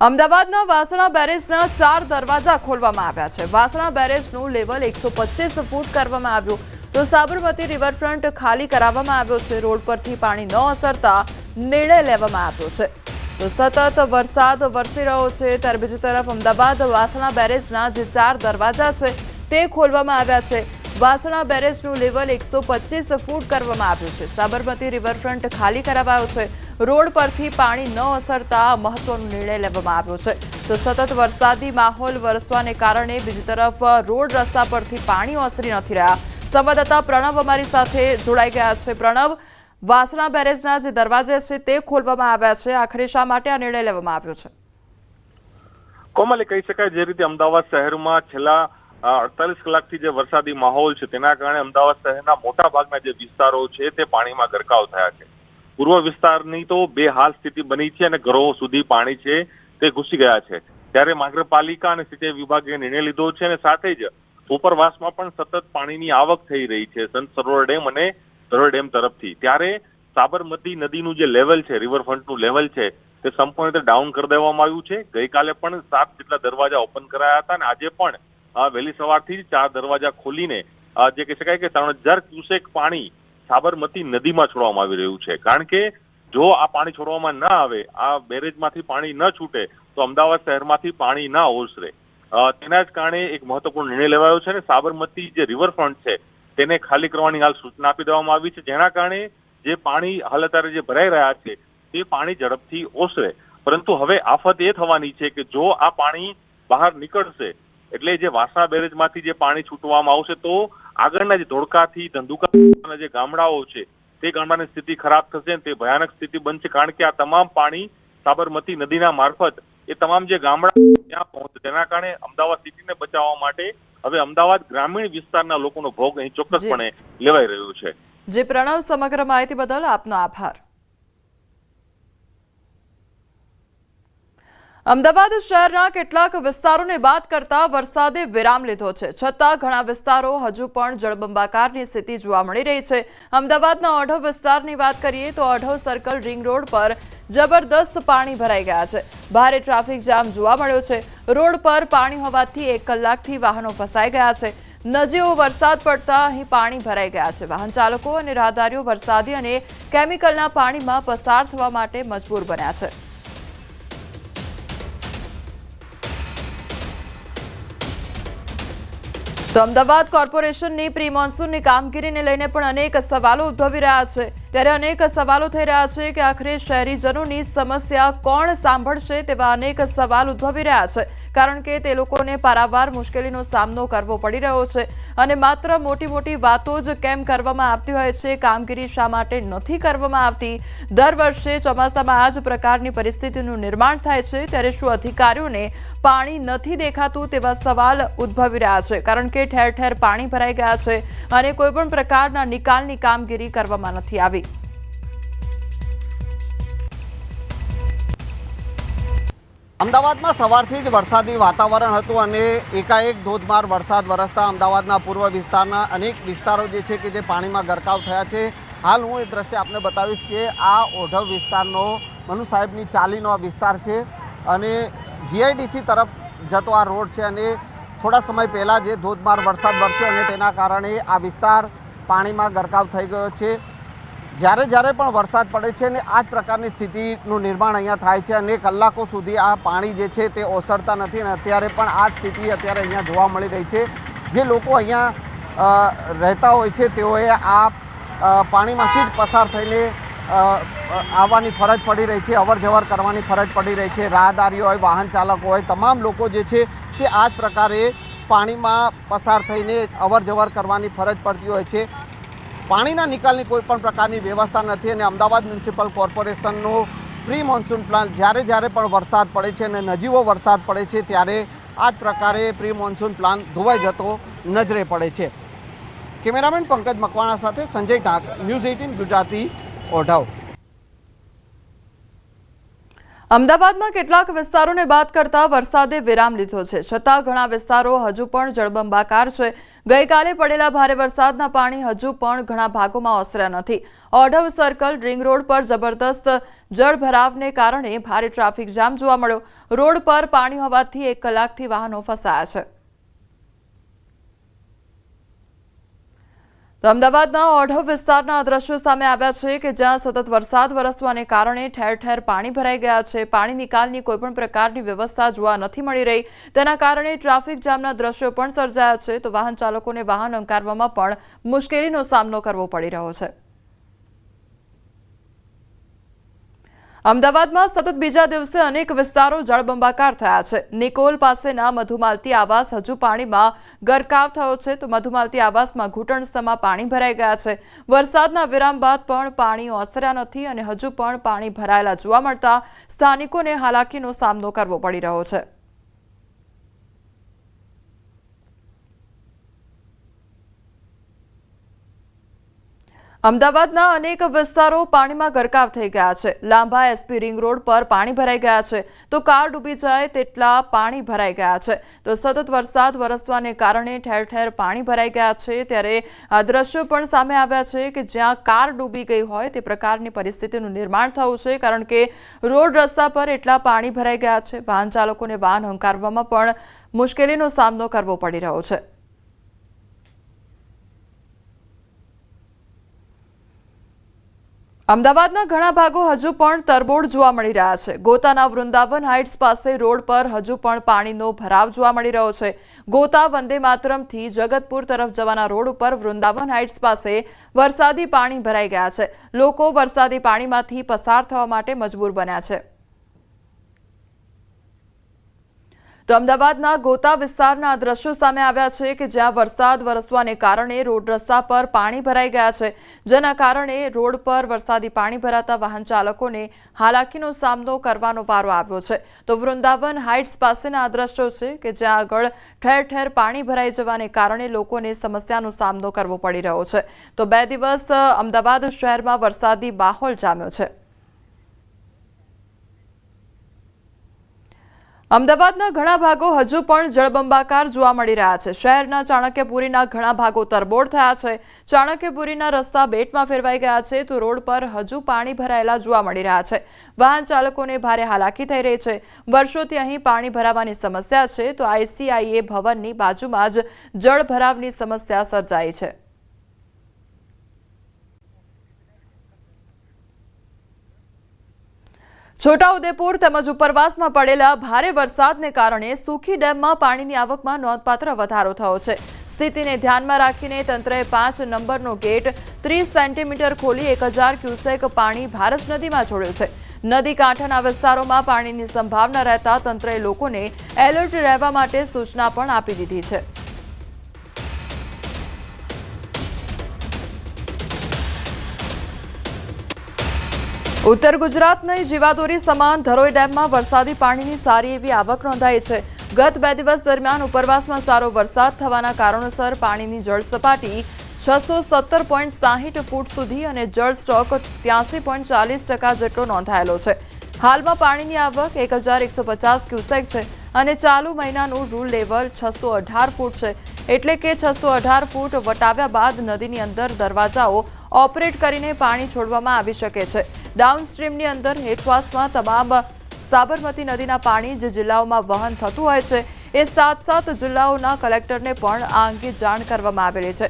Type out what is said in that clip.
અમદાવાદના વાસણા બેરેજના 4 દરવાજા ખોલવામાં આવ્યા છે। વાસણા બેરેજનું લેવલ 125 ફૂટ કરવામાં આવ્યું તો સાબરમતી રિવરફ્રન્ટ ખાલી કરાવવામાં આવ્યો છે। રોડ પરથી પાણી ન ઓસરતા નિર્ણય લેવામાં આવ્યો છે। તો સતત વરસાદ વરસી રહ્યો છે ત્યારે બીજી તરફ અમદાવાદ વાસણા બેરેજના જે 4 દરવાજા છે તે ખોલવામાં આવ્યા છે। વાસણા બેરેજનું લેવલ 125 ફૂટ કરવામાં આવ્યું છે। સાબરમતી રિવરફ્રન્ટ ખાલી કરાવાયો છે। રોડ પરથી પાણી ન ઓસરતા મહત્વનો નિર્ણય લેવામાં આવ્યો છે। તો સતત વરસાદી માહોલ વરસવાને કારણે બીજી તરફ રોડ રસ્તા પરથી પાણી ઓસરી નથી રહ્યા। સંવાદદાતા પ્રણવ અમારી સાથે જોડાઈ ગયા છે। પ્રણવ, વાસણા બેરેજના જે દરવાજા છે તે ખોલવામાં આવ્યા છે, આખરે શા માટે આ નિર્ણય લેવામાં આવ્યો છે? કોમલે કહી શકાય જે રીતે અમદાવાદ શહેરમાં છેલ્લા 48 કલાકથી જે વરસાદી માહોલ છે તેના કારણે અમદાવાદ શહેરના મોટા ભાગના જે વિસ્તારો છે તે પાણીમાં ગરકાવ થયા છે। પૂર્વ વિસ્તારની તો બેહાલ સ્થિતિ બની છે અને ઘરો સુધી પાણી છે તે ઘૂસી ગયા છે। ત્યારે મહાનગરપાલિકા અને સિંચાઈ વિભાગે નિર્ણય લીધો છે અને સાથે જ ઉપરવાસમાં પણ સતત પાણીની આવક થઈ રહી છે સંત સરોવર ડેમ અને ધરોઈ ડેમ તરફથી। ત્યારે સાબરમતી નદીનું જે લેવલ છે, રિવરફ્રન્ટનું લેવલ છે તે સંપૂર્ણ રીતે ડાઉન કરી દેવામાં આવ્યું છે। ગઈકાલે પણ 7 જેટલા દરવાજા ઓપન કરાયા હતા અને આજે પણ વહેલી સવારથી જ 4 દરવાજા ખોલીને જે કહી શકાય કે 3000 ક્યુસેક પાણી સાબરમતી નદીમાં છોડવામાં આવી રહ્યું છે। કારણ કે જો આ પાણી છોડવામાં ન આવે, આ બેરેજમાંથી પાણી ન છૂટે તો અમદાવાદ શહેરમાંથી પાણી ના ઓસરે। તેના જ કારણે એક મહત્વપૂર્ણ નિર્ણય લેવાયો છે અને સાબરમતી જે રિવરફ્રન્ટ છે તેને ખાલી કરવાની હાલ સૂચના આપી દેવામાં આવી છે, જેના કારણે જે પાણી હાલ અત્યારે જે ભરાઈ રહ્યા છે તે પાણી ઝડપથી ઓસરે। પરંતુ હવે આફત એ થવાની છે કે જો આ પાણી બહાર નીકળશે એટલે જે વાસણા બેરેજમાંથી જે પાણી છૂટવામાં આવશે તો આગળના જે ધોળકાથી ધંધુકા જે ગામડાઓ છે તે ગામડાની સ્થિતિ ખરાબ થશે અને તે ભયાનક સ્થિતિ બનશે। કારણ કે આ તમામ પાણી સાબરમતી નદીના મારફત એ તમામ જે ગામડા ત્યાં પહોંચે, તેના કારણે અમદાવાદ સિટીને બચાવવા માટે હવે અમદાવાદ ગ્રામીણ વિસ્તારના લોકોનો ભોગ અહીં ચોક્કસપણે લેવાઈ રહ્યો છે। જે પ્રણવ, સમગ્ર માહિતી બદલ આપનો આભાર। અમદાવાદ શહેરના કેટલાક વિસ્તારોને બાદ કરતા વરસાદે વિરામ લીધો છે, છતાં ઘણા વિસ્તારો હજુ પણ જળબંબાકારની સ્થિતિ જોવા મળી રહી છે। અમદાવાદના ઓઢવ વિસ્તારની વાત કરીએ તો ઓઢવ સર્કલ રિંગ રોડ પર જબરદસ્ત પાણી ભરાઈ ગયા છે। ભારે ટ્રાફિક જામ જોવા મળ્યો છે। રોડ પર પાણી હોવાથી 1 કલાકથી વાહનો ફસાઈ ગયા છે। નજીવો વરસાદ પડતા અહીં પાણી ભરાઈ ગયા છે। વાહન ચાલકો અને રાહદારીઓ વરસાદી અને કેમિકલના પાણીમાં પસાર થવા માટે મજબૂર બન્યા છે। તો અમદાવાદ કોર્પોરેશનની પ્રી મોન્સૂનની કામગીરીને લઈને પણ અનેક સવાલો ઉદ્ભવી રહ્યા છે। ત્યારે અનેક સવાલો થઈ રહ્યા છે કે આખરે શહેરીજનોની સમસ્યા કોણ સાંભળશે તેવા અનેક સવાલ ઉદ્ભવી રહ્યા છે, કારણ કે તે લોકોને પારાવાર મુશ્કેલીનો સામનો કરવો પડી રહ્યો છે અને માત્ર મોટી મોટી વાતો જ કેમ કરવામાં આવતી હોય છે, કામગીરી શા માટે નથી કરવામાં આવતી? દર વર્ષે ચોમાસામાં આ જ પ્રકારની પરિસ્થિતિનું નિર્માણ થાય છે, ત્યારે શું અધિકારીઓને પાણી નથી દેખાતું તેવા સવાલ ઉદ્ભવી રહ્યા છે, કારણ કે ઠેર ઠેર પાણી ભરાઈ ગયા છે અને કોઈપણ પ્રકારના નિકાલની કામગીરી કરવામાં નથી આવી। અમદાવાદમાં સવારથી જ વરસાદી વાતાવરણ હતું અને એકાએક ધોધમાર વરસાદ વરસતા અમદાવાદના પૂર્વ વિસ્તારના અનેક વિસ્તારો જે છે કે જે પાણીમાં ગરકાવ થયા છે। હાલ હું એ દ્રશ્ય આપને બતાવીશ કે આ ઓઢવ વિસ્તારનો મનુ સાહેબની ચાલીનો આ વિસ્તાર છે અને જીઆઈડીસી તરફ જતો આ રોડ છે અને થોડા સમય પહેલાં જે ધોધમાર વરસાદ વરસ્યો અને તેના કારણે આ વિસ્તાર પાણીમાં ગરકાવ થઈ ગયો છે। જ્યારે પણ વરસાદ પડે છે અને આ જ પ્રકારની સ્થિતિનું નિર્માણ અહીંયા થાય છે અને કલાકો સુધી આ પાણી જે છે તે ઓસરતા નથી અને અત્યારે પણ આ સ્થિતિ અત્યારે અહીંયા જોવા મળી રહી છે। જે લોકો અહીંયા રહેતા હોય છે તેઓએ આ પાણીમાંથી જ પસાર થઈને આવવાની ફરજ પડી રહી છે, અવર જવર કરવાની ફરજ પડી રહી છે। રાહદારીઓ હોય, વાહન ચાલકો હોય, તમામ લોકો જે છે તે આ જ પ્રકારે પાણીમાં પસાર થઈને અવર જવર કરવાની ફરજ પડતી હોય છે। પાણીના નિકાલની કોઈ પણ પ્રકારની વ્યવસ્થા નથી અને અમદાવાદ મ્યુનિસિપલ કોર્પોરેશનનો પ્રી મોન્સૂન પ્લાન જ્યારે પણ વરસાદ પડે છે અને નજીવો વરસાદ પડે છે ત્યારે આ જ પ્રકારે પ્રી મોન્સૂન પ્લાન ધોવાઈ જતો નજરે પડે છે। કેમેરામેન પંકજ મકવાણા સાથે સંજય ટાંક, ન્યૂઝ 18 ગુજરાતી, ઓઢવ। અમદાવાદમાં કેટલાક વિસ્તારોને બાદ કરતા વરસાદે વિરામ લીધો છે, છતાં ઘણા વિસ્તારો હજુ પણ જળબંબાકાર છે। ગઈકાલે પડેલા ભારે વરસાદના પાણી હજુ પણ ઘણા ભાગોમાં ઓસર્યા નથી। ઓઢવ સર્કલ રિંગ રોડ પર જબરદસ્ત જળભરાવને કારણે ભારે ટ્રાફિક જામ જોવા મળ્યો। રોડ પર પાણી હોવાથી 1 કલાકથી વાહનો ફસાયા છે। તો અમદાવાદના ઓઢવ વિસ્તારના દ્રશ્યો સામે આવ્યા છે કે જ્યાં સતત વરસાદ વરસવાને કારણે ઠેર ઠેર પાણી ભરાઈ ગયા છે। પાણી નિકાલની કોઈપણ પ્રકારની વ્યવસ્થા જોવા નથી મળી રહી, તેના કારણે ટ્રાફિક જામના દ્રશ્યો પણ સર્જાયા છે। તો વાહન ચાલકોને વાહન હંકારવામાં પણ મુશ્કેલીનો સામનો કરવો પડી રહ્યો છે। અમદાવાદમાં સતત બીજા દિવસે અનેક વિસ્તારો જળબંબાકાર થયા છે। નિકોલ પાસેના મધુમાલતી આવાસ હજુ પાણીમાં ગરકાવ થયો છે, તો મધુમાલતી આવાસમાં ઘૂંટણસમાં પાણી ભરાઈ ગયા છે। વરસાદના વિરામ બાદ પણ પાણી ઓસર્યા નથી અને હજુ પણ પાણી ભરાયેલા જોવા મળતા સ્થાનિકોને હાલાકીનો સામનો કરવો પડી રહ્યો છે। અમદાવાદના અનેક વિસ્તારો પાણીમાં ગરકાવ થઈ ગયા છે। લાંબા એસપી રિંગ રોડ પર પાણી ભરાઈ ગયા છે, તો કાર ડૂબી જાય તેટલા પાણી ભરાઈ ગયા છે। તો સતત વરસાદ વરસવાને કારણે ઠેર ઠેર પાણી ભરાઈ ગયા છે। ત્યારે આ દ્રશ્યો પણ સામે આવ્યા છે કે જ્યાં કાર ડૂબી ગઈ હોય તે પ્રકારની પરિસ્થિતિનું નિર્માણ થયું છે, કારણ કે રોડ રસ્તા પર એટલા પાણી ભરાઈ ગયા છે। વાહન ચાલકોને વાહન હંકારવામાં પણ મુશ્કેલીનો સામનો કરવો પડી રહ્યો છે। અમદાવાદના ઘણા ભાગો હજુ પણ તરબોળ જોવા મળી રહ્યા છે। ગોતાના વૃંદાવન હાઇટ્સ પાસે રોડ પર હજુ પણ પાણીનો ભરાવ જોવા મળી રહ્યો છે। ગોતા વંદે માતરમથી જગતપુર તરફ જવાના રોડ ઉપર વૃંદાવન હાઇટ્સ પાસે વરસાદી પાણી ભરાઈ ગયા છે। લોકો વરસાદી પાણીમાંથી પસાર થવા માટે મજબૂર બન્યા છે। તો અમદાવાદના ગોતા વિસ્તારના દ્રશ્યો સામે આવ્યા છે કે જ્યાં વરસાદ વરસવાને કારણે રોડ રસ્તા પર પાણી ભરાઈ ગયા છે, જેના કારણે રોડ પર વરસાદી પાણી ભરાતા વાહન ચાલકોને હાલાકીનો સામનો કરવાનો વારો આવ્યો છે। તો વૃંદાવન હાઇટ્સ પાસેના આ દ્રશ્યો છે કે જ્યાં આગળ ઠેર ઠેર પાણી ભરાઈ જવાને કારણે લોકોને સમસ્યાનો સામનો કરવો પડી રહ્યો છે। તો 2 દિવસ અમદાવાદ શહેરમાં વરસાદી માહોલ જામ્યો છે। અમદાવાદના ઘણા ભાગો હજુ પણ જળબંબાકાર જોવા મળી રહ્યા છે। શહેરના ચાણક્યપુરીના ઘણા ભાગો તરબોળ થયા છે। ચાણક્યપુરીના રસ્તા બેટમાં ફેરવાઈ ગયા છે, તો રોડ પર હજુ પાણી ભરાયેલા જોવા મળી રહ્યા છે। વાહન ચાલકોને ભારે હાલાકી થઈ રહી છે। વર્ષોથી અહીં પાણી ભરાવાની સમસ્યા છે, તો ICIA ભવનની બાજુમાં જ જળ ભરાવની સમસ્યા સર્જાઈ છે। છોટાઉદેપુર તેમજ ઉપરવાસમાં પડેલા ભારે વરસાદને કારણે સુખી ડેમમાં પાણીની આવકમાં નોંધપાત્ર વધારો થયો છે। સ્થિતિને ધ્યાનમાં રાખીને તંત્રએ 5 નંબરનો ગેટ 30 સેન્ટીમીટર ખોલી 1000 ક્યુસેક પાણી ભારત નદીમાં છોડ્યું છે। નદી કાંઠાના વિસ્તારોમાં પાણીની સંભાવના રહેતા તંત્રએ લોકોને એલર્ટ રહેવા માટે સૂચના પણ આપી દીધી છે। ઉત્તર ગુજરાતની જીવાદોરી સમાન ધરોઈ ડેમમાં વરસાદી પાણીની સારી એવી આવક નોંધાઈ છે। ગત 2 દિવસ દરમિયાન ઉપરવાસમાં સારો વરસાદ થવાના કારણોસર પાણીની જળ સપાટી 617.60 ફૂટ સુધી અને જળ સ્ટોક 83.40% જેટલો નોંધાયેલો છે। હાલમાં પાણીની આવક 1150 ક્યુસેક છે અને ચાલુ મહિનાનું રૂલ લેવલ 618 ફૂટ છે, એટલે કે 618 ફૂટ વટાવ્યા બાદ નદીની અંદર દરવાજાઓ ઓપરેટ કરીને પાણી છોડવામાં આવી શકે છે। ડાઉનસ્ટ્રીમની અંદર હેઠવાસમાં તમામ સાબરમતી નદીના પાણી જે જિલ્લાઓમાં વહન થતું હોય છે એ 7 જિલ્લાઓના કલેક્ટરને પણ આ અંગે જાણ કરવામાં આવેલી છે।